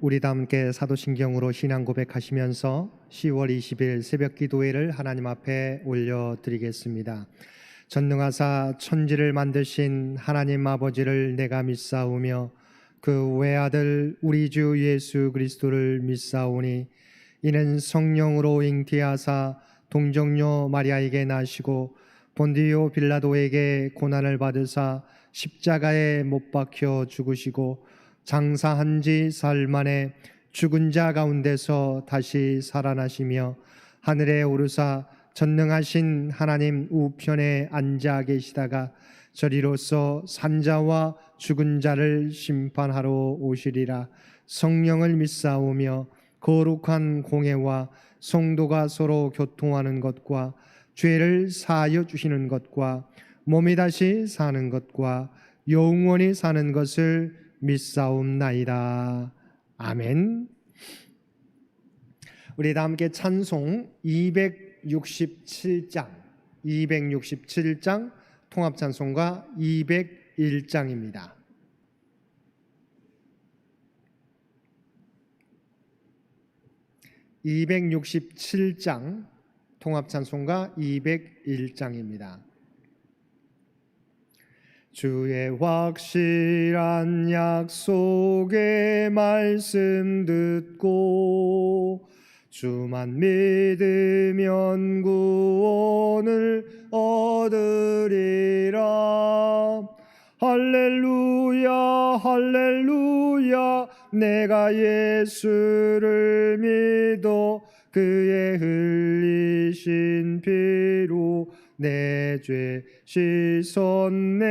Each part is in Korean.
우리 다 함께 사도신경으로 신앙 고백하시면서 10월 20일 새벽 기도회를 하나님 앞에 올려드리겠습니다. 전능하사 천지를 만드신 하나님 아버지를 내가 믿사오며 그 외아들 우리 주 예수 그리스도를 믿사오니 이는 성령으로 잉태하사 동정녀 마리아에게 나시고 본디오 빌라도에게 고난을 받으사 십자가에 못 박혀 죽으시고 장사한 지 사흘 만에 죽은 자 가운데서 다시 살아나시며 하늘에 오르사 전능하신 하나님 우편에 앉아 계시다가 저리로서 산자와 죽은 자를 심판하러 오시리라. 성령을 믿사오며 거룩한 공회와 성도가 서로 교통하는 것과 죄를 사하여 주시는 것과 몸이 다시 사는 것과 영원히 사는 것을 믿사옵나이다. 아멘. 우리 다 함께 찬송 267장 통합찬송가 201장입니다. 267장 통합찬송가 201장입니다. 주의 확실한 약속의 말씀 듣고 주만 믿으면 구원을 얻으리라. 할렐루야 할렐루야 내가 예수를 믿어 그의 흘리신 피로 내 죄 씻었네.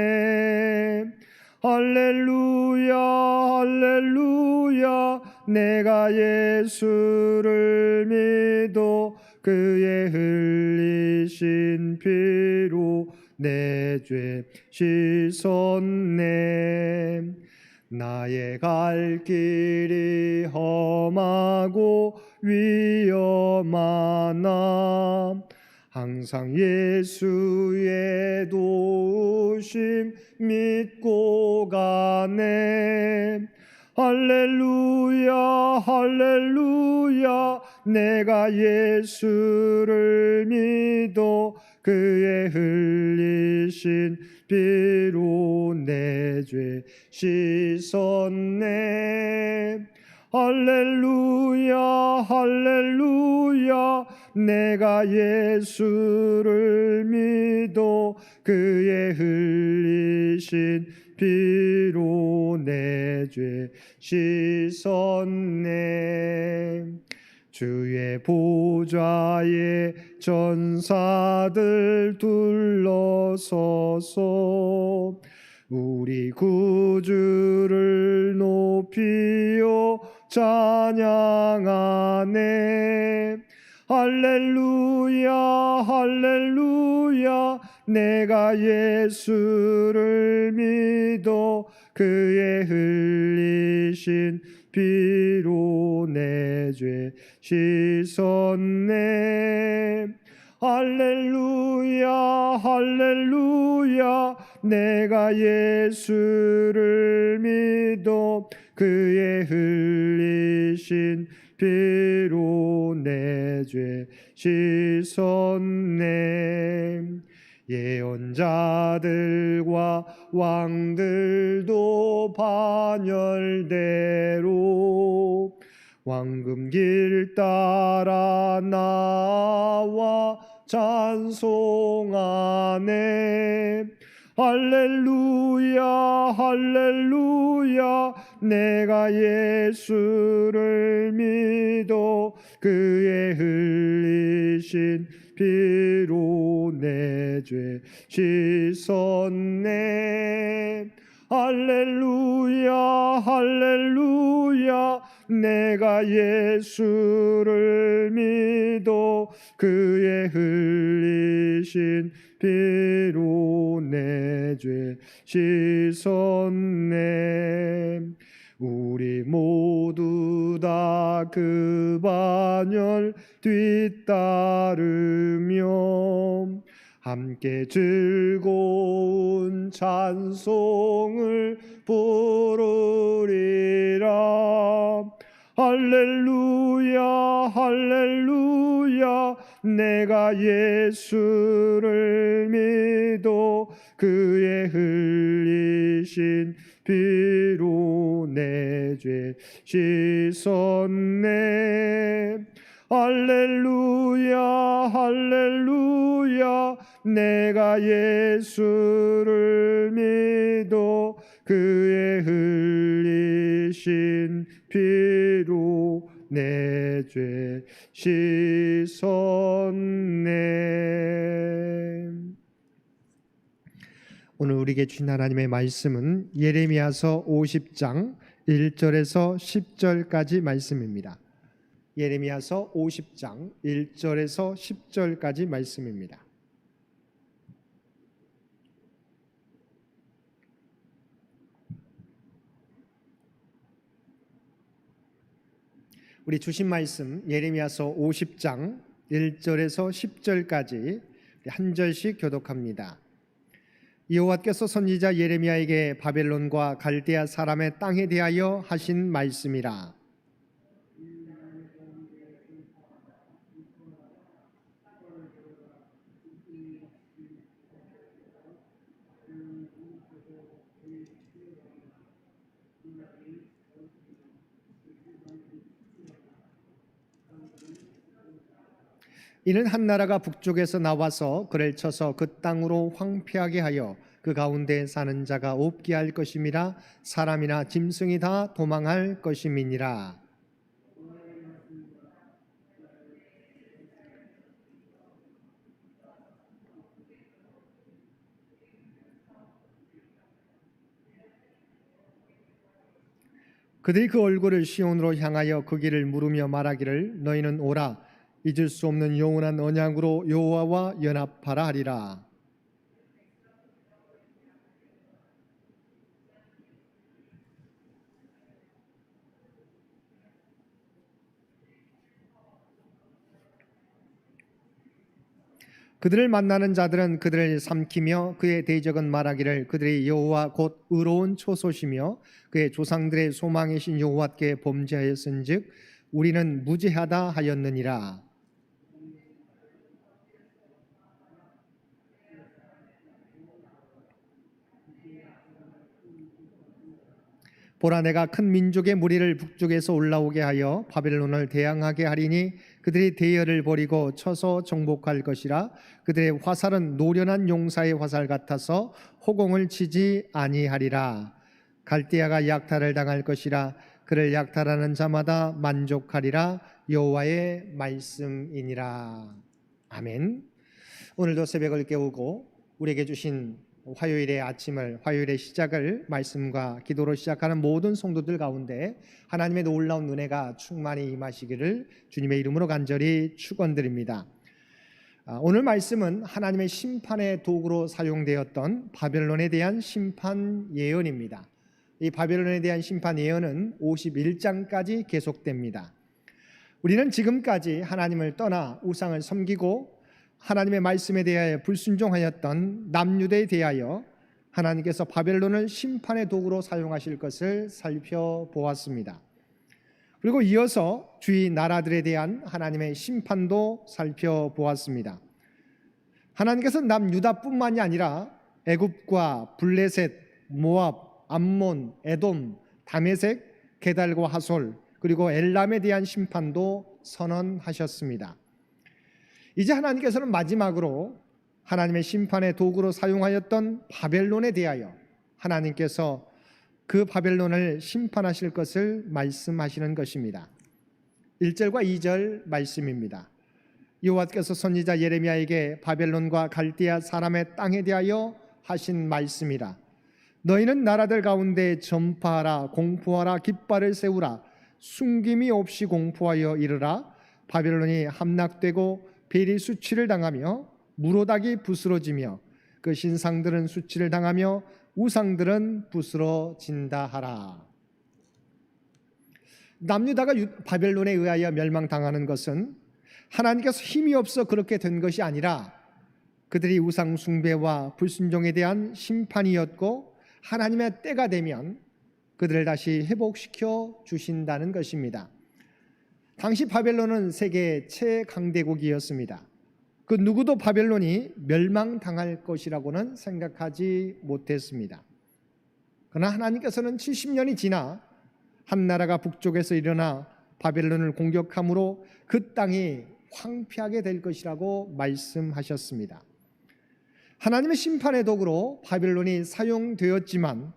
할렐루야 할렐루야 내가 예수를 믿어 그의 흘리신 피로 내 죄 씻었네. 나의 갈 길이 험하고 위험하나 항상 예수의 도우심 믿고 가네. 할렐루야 할렐루야 내가 예수를 믿어 그의 흘리신 피로 내 죄 씻었네. 할렐루야 할렐루야 내가 예수를 믿어 그의 흘리신 피로 내 죄 씻었네. 주의 보좌에 전사들 둘러서서 우리 구주를 높이어 찬양하네. 할렐루야 할렐루야 내가 예수를 믿어 그의 흘리신 피로 내 죄 씻었네. 할렐루야 할렐루야 내가 예수를 믿어 그의 흘리신 피로 내 죄 씻었네. 예언자들과 왕들도 반열대로 왕금길 따라 나와 찬송하네. 할렐루야 할렐루야 내가 예수를 믿어 그의 흘리신 피로 내 죄 씻었네. 할렐루야 할렐루야 내가 예수를 믿어 그의 흘리신 피로 내 죄 씻었네. 우리 모두 다 그 반열 뒤따르며 함께 즐거운 찬송을 부르리라. 할렐루야 할렐루야 내가 예수를 믿어 그의 흘리신 피로 내 죄 씻었네. 할렐루야 할렐루야 내가 예수를 믿어 그의 흘리신 피로 내 죄 씻었네. 오늘 우리에게 주신 하나님의 말씀은 예레미야서 50장 1절에서 10절까지 말씀입니다. 예레미야서 50장 1절에서 10절까지 말씀입니다. 우리 주신 말씀 예레미야서 50장 1절에서 10절까지 한 절씩 교독합니다. 여호와께서 선지자 예레미야에게 바벨론과 갈대아 사람의 땅에 대하여 하신 말씀이라. 이는 한 나라가 북쪽에서 나와서 그를 쳐서 그 땅으로 황폐하게 하여 그 가운데 사는 자가 없게 할 것임이라. 사람이나 짐승이 다 도망할 것임이니라. 그들이 그 얼굴을 시온으로 향하여 그 길을 물으며 말하기를 너희는 오라 잊을 수 없는 영원한 언약으로 여호와와 연합하라 하리라. 그들을 만나는 자들은 그들을 삼키며 그의 대적은 말하기를 그들이 여호와 곧 의로운 초소시며 그의 조상들의 소망이신 여호와께 범죄하였은즉 우리는 무죄하다 하였느니라. 보라 내가 큰 민족의 무리를 북쪽에서 올라오게 하여 바벨론을 대항하게 하리니 그들이 대열을 버리고 쳐서 정복할 것이라. 그들의 화살은 노련한 용사의 화살 같아서 호공을 치지 아니하리라. 갈대아가 약탈을 당할 것이라. 그를 약탈하는 자마다 만족하리라. 여호와의 말씀이니라. 아멘. 오늘도 새벽을 깨우고 우리에게 주신 화요일의 아침을, 화요일의 시작을 말씀과 기도로 시작하는 모든 성도들 가운데 하나님의 놀라운 은혜가 충만히 임하시기를 주님의 이름으로 간절히 축원드립니다. 오늘 말씀은 하나님의 심판의 도구로 사용되었던 바벨론에 대한 심판 예언입니다. 이 바벨론에 대한 심판 예언은 51장까지 계속됩니다. 우리는 지금까지 하나님을 떠나 우상을 섬기고 하나님의 말씀에 대하여 불순종하였던 남유대에 대하여 하나님께서 바벨론을 심판의 도구로 사용하실 것을 살펴보았습니다. 그리고 이어서 주위 나라들에 대한 하나님의 심판도 살펴보았습니다. 하나님께서 남유다뿐만이 아니라 애굽과 블레셋, 모압, 암몬, 에돔, 다메섹, 게달과 하솔 그리고 엘람에 대한 심판도 선언하셨습니다. 이제 하나님께서는 마지막으로 하나님의 심판의 도구로 사용하였던 바벨론에 대하여 하나님께서 그 바벨론을 심판하실 것을 말씀하시는 것입니다. 1절과 2절 말씀입니다. 여호와께서 선지자 예레미야에게 바벨론과 갈대아 사람의 땅에 대하여 하신 말씀이라. 너희는 나라들 가운데 전파하라 공포하라 깃발을 세우라 숨김이 없이 공포하여 이르라. 바벨론이 함락되고 벨이 수치를 당하며 무로닥이 부스러지며 그 신상들은 수치를 당하며 우상들은 부스러진다 하라. 남유다가 바벨론에 의하여 멸망당하는 것은 하나님께서 힘이 없어 그렇게 된 것이 아니라 그들이 우상 숭배와 불순종에 대한 심판이었고 하나님의 때가 되면 그들을 다시 회복시켜 주신다는 것입니다. 당시 바벨론은 세계 최강대국이었습니다. 그 누구도 바벨론이 멸망당할 것이라고는 생각하지 못했습니다. 그러나 하나님께서는 70년이 지나 한 나라가 북쪽에서 일어나 바벨론을 공격함으로 그 땅이 황폐하게 될 것이라고 말씀하셨습니다. 하나님의 심판의 도구로 바벨론이 사용되었지만,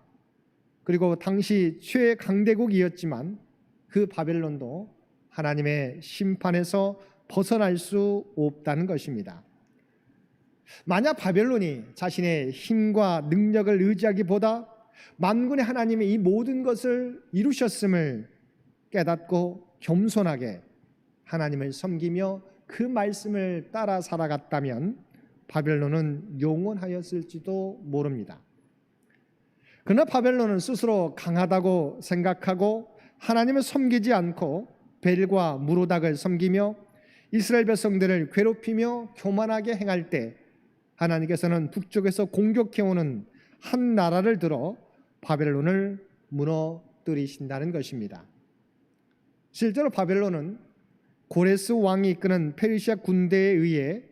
그리고 당시 최강대국이었지만 그 바벨론도 하나님의 심판에서 벗어날 수 없다는 것입니다. 만약 바벨론이 자신의 힘과 능력을 의지하기보다 만군의 하나님이 이 모든 것을 이루셨음을 깨닫고 겸손하게 하나님을 섬기며 그 말씀을 따라 살아갔다면 바벨론은 영원하였을지도 모릅니다. 그러나 바벨론은 스스로 강하다고 생각하고 하나님을 섬기지 않고 벨과 무로닥을 섬기며 이스라엘 백성들을 괴롭히며 교만하게 행할 때 하나님께서는 북쪽에서 공격해오는 한 나라를 들어 바벨론을 무너뜨리신다는 것입니다. 실제로 바벨론은 고레스 왕이 이끄는 페르시아 군대에 의해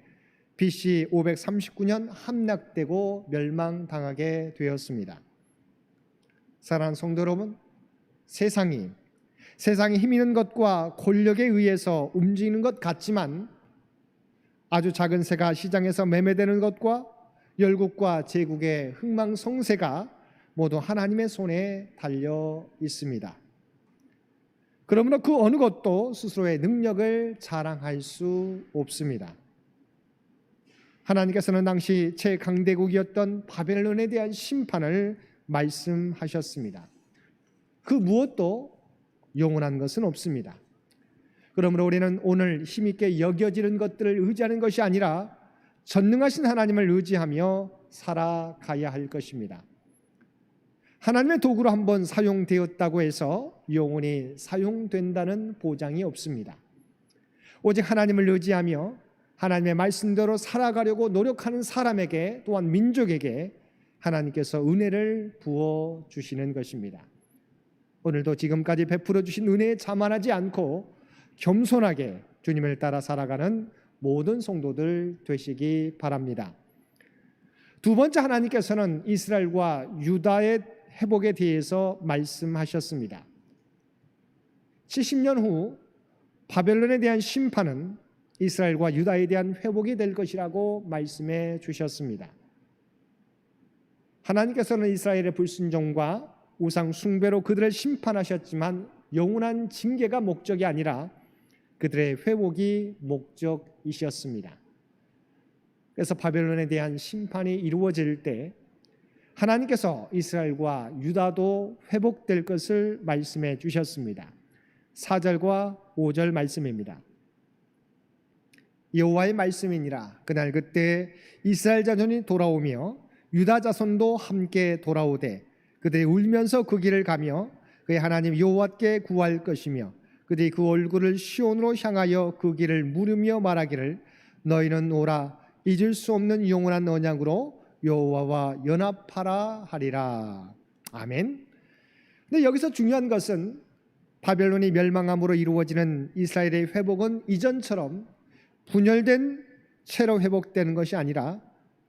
BC 539년 함락되고 멸망당하게 되었습니다. 사랑하는 성도 여러분, 세상이 힘 있는 것과 권력에 의해서 움직이는 것 같지만 아주 작은 새가 시장에서 매매되는 것과 열국과 제국의 흥망성쇠가 모두 하나님의 손에 달려 있습니다. 그러므로 그 어느 것도 스스로의 능력을 자랑할 수 없습니다. 하나님께서는 당시 최강대국이었던 바벨론에 대한 심판을 말씀하셨습니다. 그 무엇도 영원한 것은 없습니다. 그러므로 우리는 오늘 힘있게 여겨지는 것들을 의지하는 것이 아니라 전능하신 하나님을 의지하며 살아가야 할 것입니다. 하나님의 도구로 한번 사용되었다고 해서 영원히 사용된다는 보장이 없습니다. 오직 하나님을 의지하며 하나님의 말씀대로 살아가려고 노력하는 사람에게, 또한 민족에게 하나님께서 은혜를 부어주시는 것입니다. 오늘도 지금까지 베풀어 주신 은혜에 자만하지 않고 겸손하게 주님을 따라 살아가는 모든 성도들 되시기 바랍니다. 두 번째, 하나님께서는 이스라엘과 유다의 회복에 대해서 말씀하셨습니다. 70년 후 바벨론에 대한 심판은 이스라엘과 유다에 대한 회복이 될 것이라고 말씀해 주셨습니다. 하나님께서는 이스라엘의 불순종과 우상 숭배로 그들을 심판하셨지만 영원한 징계가 목적이 아니라 그들의 회복이 목적이셨습니다. 그래서 바벨론에 대한 심판이 이루어질 때 하나님께서 이스라엘과 유다도 회복될 것을 말씀해 주셨습니다. 4절과 5절 말씀입니다. 여호와의 말씀이니라. 그날 그때 이스라엘 자손이 돌아오며 유다 자손도 함께 돌아오되 그들이 울면서 그 길을 가며 그의 하나님 여호와께 구할 것이며 그들이 그 얼굴을 시온으로 향하여 그 길을 물으며 말하기를 너희는 오라 잊을 수 없는 영원한 언약으로 여호와와 연합하라 하리라. 아멘. 근데 여기서 중요한 것은 바벨론이 멸망함으로 이루어지는 이스라엘의 회복은 이전처럼 분열된 채로 회복되는 것이 아니라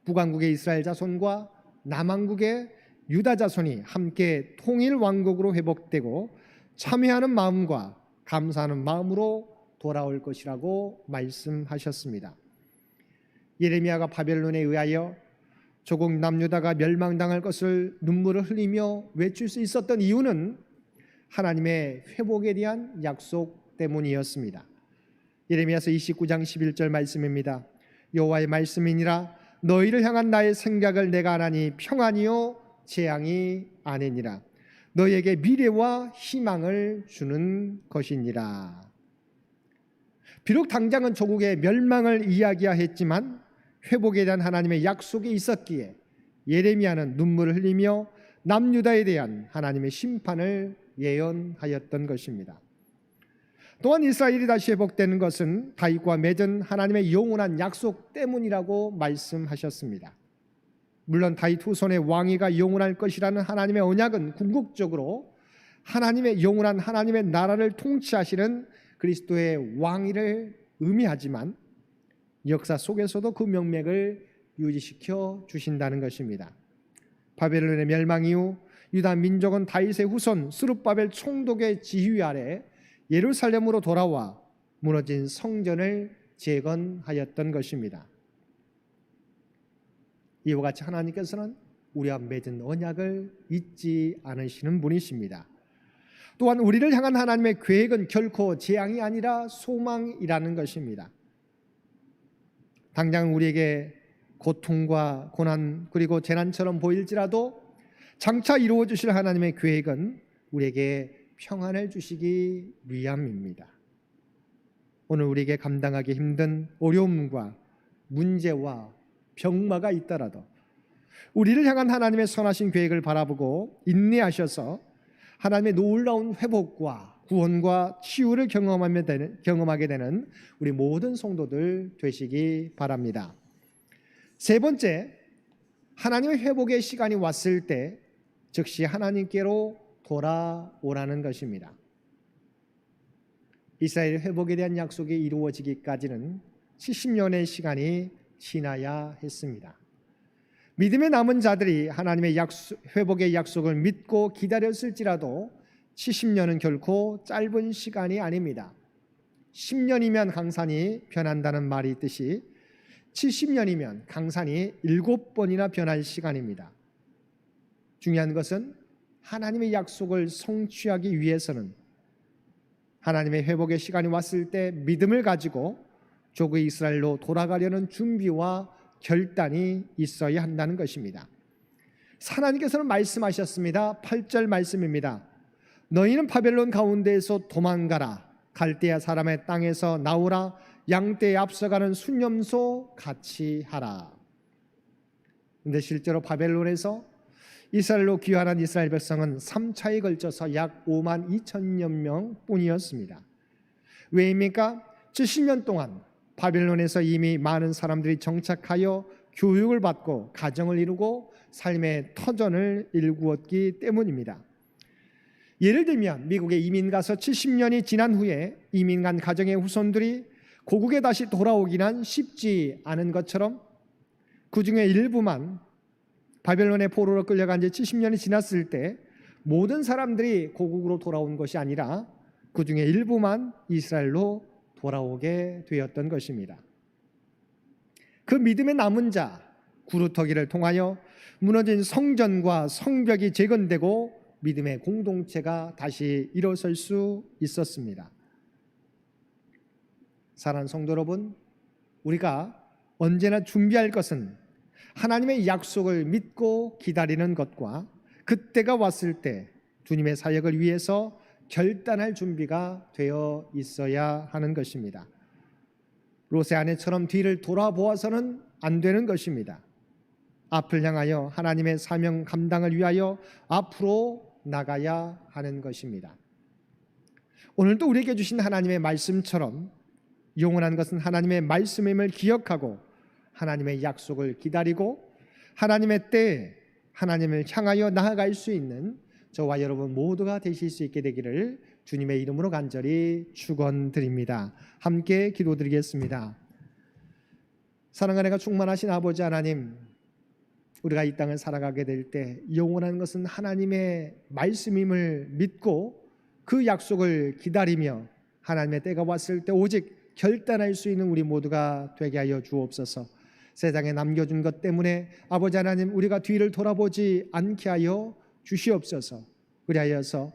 북왕국의 이스라엘 자손과 남왕국의 유다 자손이 함께 통일 왕국으로 회복되고 참회하는 마음과 감사하는 마음으로 돌아올 것이라고 말씀하셨습니다. 예레미야가 바벨론에 의하여 조국 남유다가 멸망당할 것을 눈물을 흘리며 외칠 수 있었던 이유는 하나님의 회복에 대한 약속 때문이었습니다. 예레미야서 29장 11절 말씀입니다. 여호와의 말씀이니라 너희를 향한 나의 생각을 내가 아나니 평안이요 재앙이 아니니라. 너희에게 미래와 희망을 주는 것이니라. 비록 당장은 조국의 멸망을 이야기하였지만 회복에 대한 하나님의 약속이 있었기에 예레미야는 눈물을 흘리며 남유다에 대한 하나님의 심판을 예언하였던 것입니다. 또한 이스라엘이 다시 회복되는 것은 다윗과 맺은 하나님의 영원한 약속 때문이라고 말씀하셨습니다. 물론 다윗 후손의 왕위가 영원할 것이라는 하나님의 언약은 궁극적으로 하나님의 영원한 하나님의 나라를 통치하시는 그리스도의 왕위를 의미하지만 역사 속에서도 그 명맥을 유지시켜 주신다는 것입니다. 바벨론의 멸망 이후 유다 민족은 다윗의 후손 스룹바벨 총독의 지휘 아래 예루살렘으로 돌아와 무너진 성전을 재건하였던 것입니다. 이와 같이 하나님께서는 우리와 맺은 언약을 잊지 않으시는 분이십니다. 또한 우리를 향한 하나님의 계획은 결코 재앙이 아니라 소망이라는 것입니다. 당장 우리에게 고통과 고난 그리고 재난처럼 보일지라도 장차 이루어 주실 하나님의 계획은 우리에게 평안을 주시기 위함입니다. 오늘 우리에게 감당하기 힘든 어려움과 문제와 병마가 있더라도 우리를 향한 하나님의 선하신 계획을 바라보고 인내하셔서 하나님의 놀라운 회복과 구원과 치유를 경험하게 되는 우리 모든 성도들 되시기 바랍니다. 세 번째, 하나님의 회복의 시간이 왔을 때 즉시 하나님께로 돌아오라는 것입니다. 이스라엘 회복에 대한 약속이 이루어지기까지는 70년의 시간이 지나야 했습니다. 믿음의 남은 자들이 하나님의 회복의 약속을 믿고 기다렸을지라도 70년은 결코 짧은 시간이 아닙니다. 10년이면 강산이 변한다는 말이 있듯이 70년이면 강산이 7번이나 변할 시간입니다. 중요한 것은 하나님의 약속을 성취하기 위해서는 하나님의 회복의 시간이 왔을 때 믿음을 가지고 조국 이스라엘로 돌아가려는 준비와 결단이 있어야 한다는 것입니다. 하나님께서는 말씀하셨습니다. 8절 말씀입니다. 너희는 바벨론 가운데에서 도망가라. 갈대아 사람의 땅에서 나오라. 양떼에 앞서가는 순념소 같이 하라. 그런데 실제로 바벨론에서 이스라엘로 귀환한 이스라엘 백성은 3차에 걸쳐서 약 5만 2천여 명 뿐이었습니다. 왜입니까? 70년 동안 바벨론에서 이미 많은 사람들이 정착하여 교육을 받고 가정을 이루고 삶의 터전을 일구었기 때문입니다. 예를 들면 미국에 이민 가서 70년이 지난 후에 이민 간 가정의 후손들이 고국에 다시 돌아오기는 쉽지 않은 것처럼 그 중에 일부만 바벨론의 포로로 끌려간 지 70년이 지났을 때 모든 사람들이 고국으로 돌아온 것이 아니라 그 중에 일부만 이스라엘로 돌아오게 되었던 것입니다. 그 믿음의 남은 자 구루터기를 통하여 무너진 성전과 성벽이 재건되고 믿음의 공동체가 다시 일어설 수 있었습니다. 사랑하는 성도 여러분, 우리가 언제나 준비할 것은 하나님의 약속을 믿고 기다리는 것과 그때가 왔을 때 주님의 사역을 위해서 결단할 준비가 되어 있어야 하는 것입니다. 롯의 아내처럼 뒤를 돌아보아서는 안 되는 것입니다. 앞을 향하여 하나님의 사명 감당을 위하여 앞으로 나가야 하는 것입니다. 오늘도 우리에게 주신 하나님의 말씀처럼 영원한 것은 하나님의 말씀임을 기억하고 하나님의 약속을 기다리고 하나님의 때에 하나님을 향하여 나아갈 수 있는 저와 여러분 모두가 되실 수 있게 되기를 주님의 이름으로 간절히 축원드립니다. 함께 기도드리겠습니다. 사랑과 은혜가 충만하신 아버지 하나님, 우리가 이 땅을 살아가게 될 때 영원한 것은 하나님의 말씀임을 믿고 그 약속을 기다리며 하나님의 때가 왔을 때 오직 결단할 수 있는 우리 모두가 되게 하여 주옵소서. 세상에 남겨준 것 때문에 아버지 하나님 우리가 뒤를 돌아보지 않게 하여 주시옵소서. 그리하여서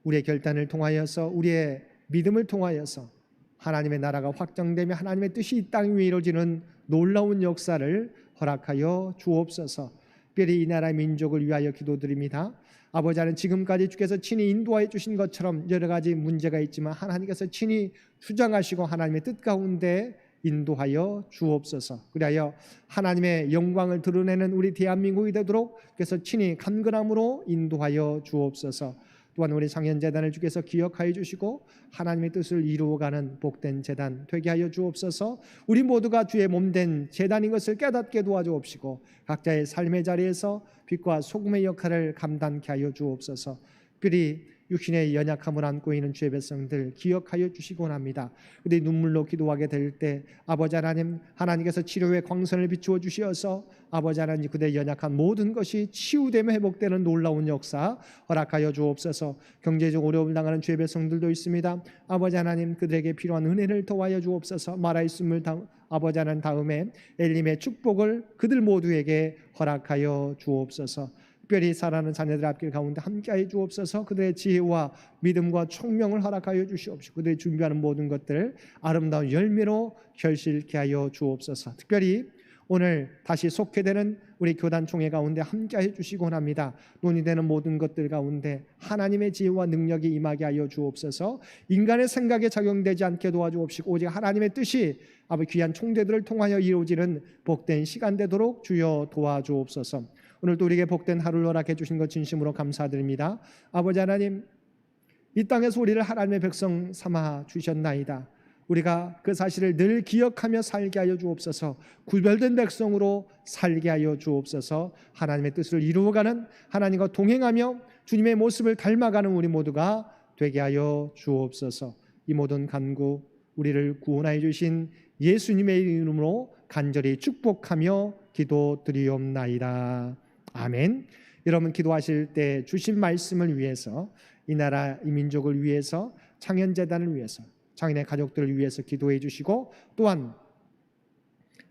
우리의 결단을 통하여서 우리의 믿음을 통하여서 하나님의 나라가 확장되며 하나님의 뜻이 이 땅 위에 이루어지는 놀라운 역사를 허락하여 주옵소서. 특별히 이 나라의 민족을 위하여 기도드립니다. 아버지 하나님, 지금까지 주께서 친히 인도하여 주신 것처럼 여러 가지 문제가 있지만 하나님께서 친히 주장하시고 하나님의 뜻 가운데 인도하여 주옵소서. 그리하여 하나님의 영광을 드러내는 우리 대한민국이 되도록 주께서 친히 간근함으로 인도하여 주옵소서. 또한 우리 상현재단을 주께서 기억하여 주시고 하나님의 뜻을 이루어가는 복된 재단 되게 하여 주옵소서. 우리 모두가 주의 몸된 재단인 것을 깨닫게 도와주옵시고 각자의 삶의 자리에서 빛과 소금의 역할을 감당케 하여 주옵소서. 특별히 육신의 연약함을 안고 있는 주의 백성들 기억하여 주시기 원합니다. 그들이 눈물로 기도하게 될 때 아버지 하나님, 하나님께서 치료의 광선을 비추어 주시어서 아버지 하나님, 그들의 연약한 모든 것이 치유되며 회복되는 놀라운 역사 허락하여 주옵소서. 경제적 어려움을 당하는 주의 백성들도 있습니다. 아버지 하나님, 그들에게 필요한 은혜를 더하여 주옵소서. 말하였음을 아버지 하나님, 다음에 엘림의 축복을 그들 모두에게 허락하여 주옵소서. 특별히 사랑하는 자녀들 앞길 가운데 함께하여 주옵소서. 그들의 지혜와 믿음과 총명을 허락하여 주시옵시고 그들이 준비하는 모든 것들 아름다운 열매로 결실케 하여 주옵소서. 특별히 오늘 다시 속회되는 우리 교단 총회 가운데 함께하여 주시기 원합니다. 논의되는 모든 것들 가운데 하나님의 지혜와 능력이 임하게 하여 주옵소서. 인간의 생각에 작용되지 않게 도와주옵시고 오직 하나님의 뜻이 아버지 귀한 총대들을 통하여 이루어지는 복된 시간 되도록 주여 도와주옵소서. 오늘도 우리에게 복된 하루를 허락해 주신 것 진심으로 감사드립니다. 아버지 하나님, 이 땅에서 우리를 하나님의 백성 삼아 주셨나이다. 우리가 그 사실을 늘 기억하며 살게 하여 주옵소서. 구별된 백성으로 살게 하여 주옵소서. 하나님의 뜻을 이루어가는, 하나님과 동행하며 주님의 모습을 닮아가는 우리 모두가 되게 하여 주옵소서. 이 모든 간구 우리를 구원하여 주신 예수님의 이름으로 간절히 축복하며 기도드리옵나이다. 아멘. 여러분 기도하실 때 주신 말씀을 위해서, 이 나라 이 민족을 위해서, 창현재단을 위해서, 장인의 가족들을 위해서 기도해 주시고, 또한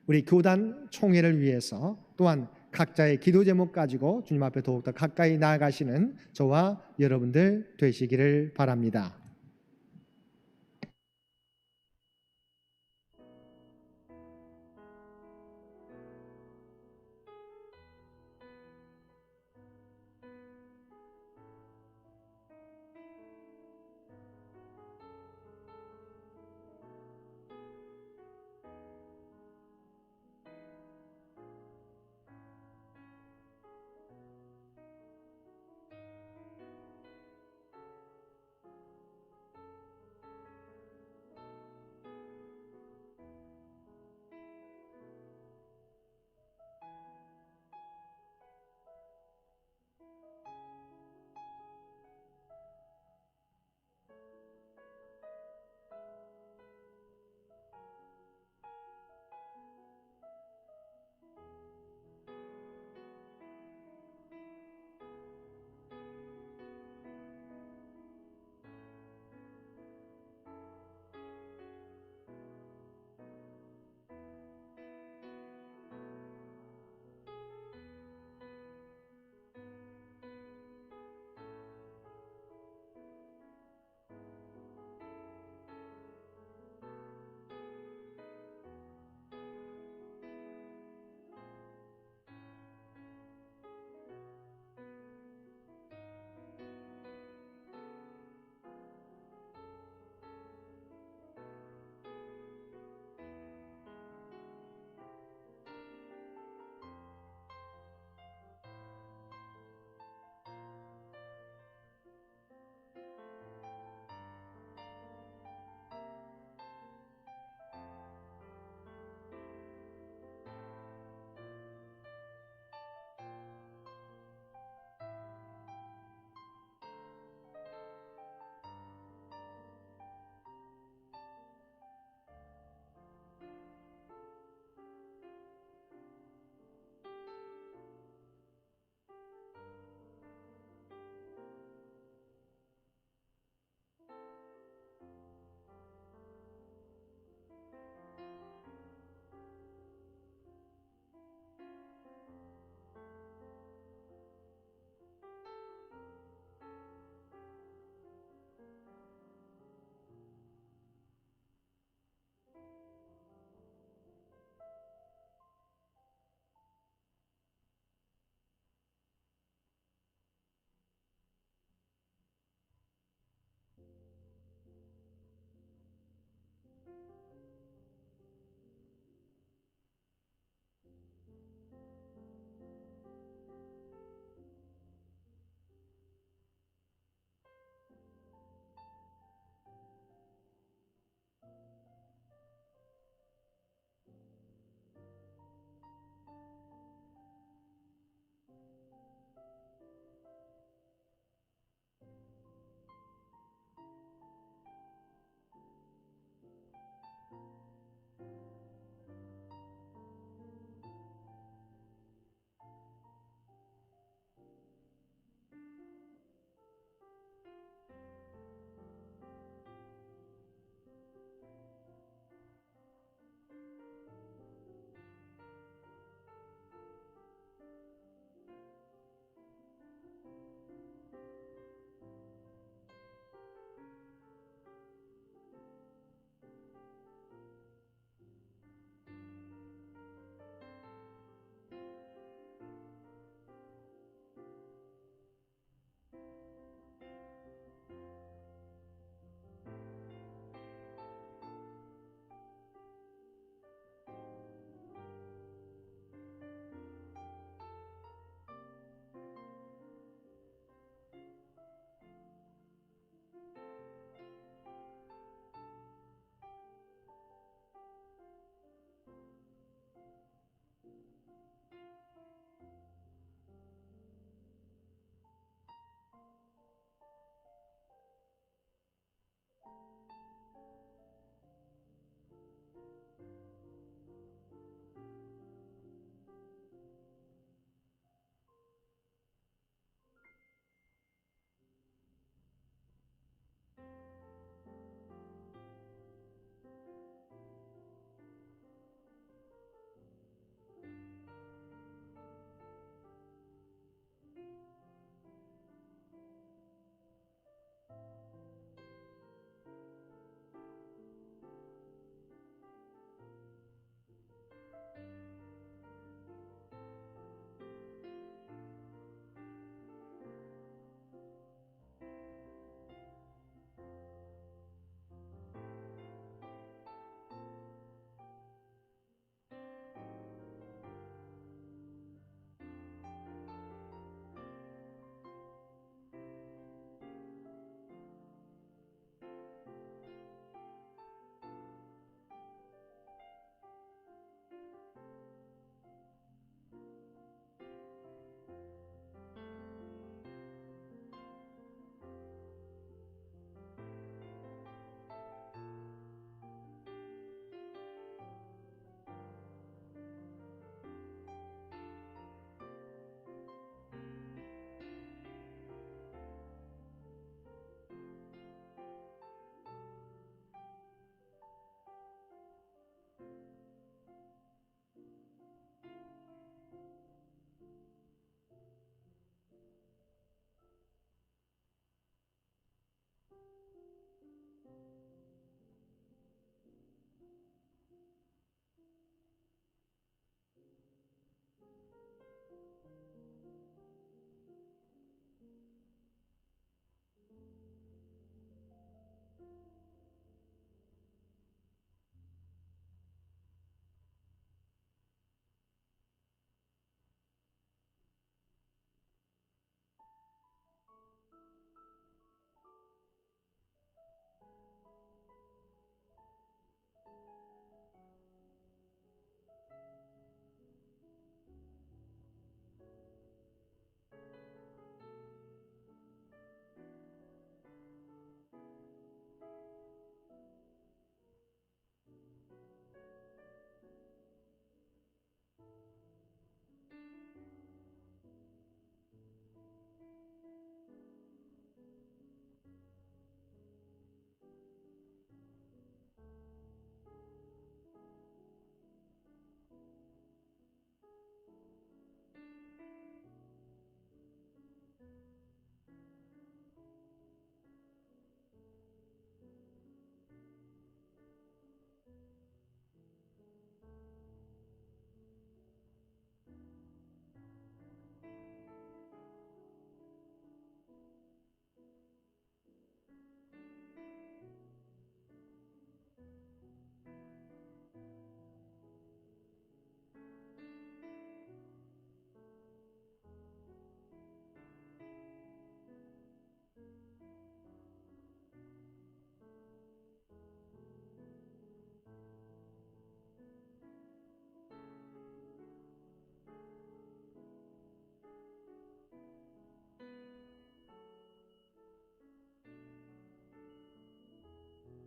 우리 교단 총회를 위해서, 또한 각자의 기도 제목 가지고 주님 앞에 더욱더 가까이 나아가시는 저와 여러분들 되시기를 바랍니다.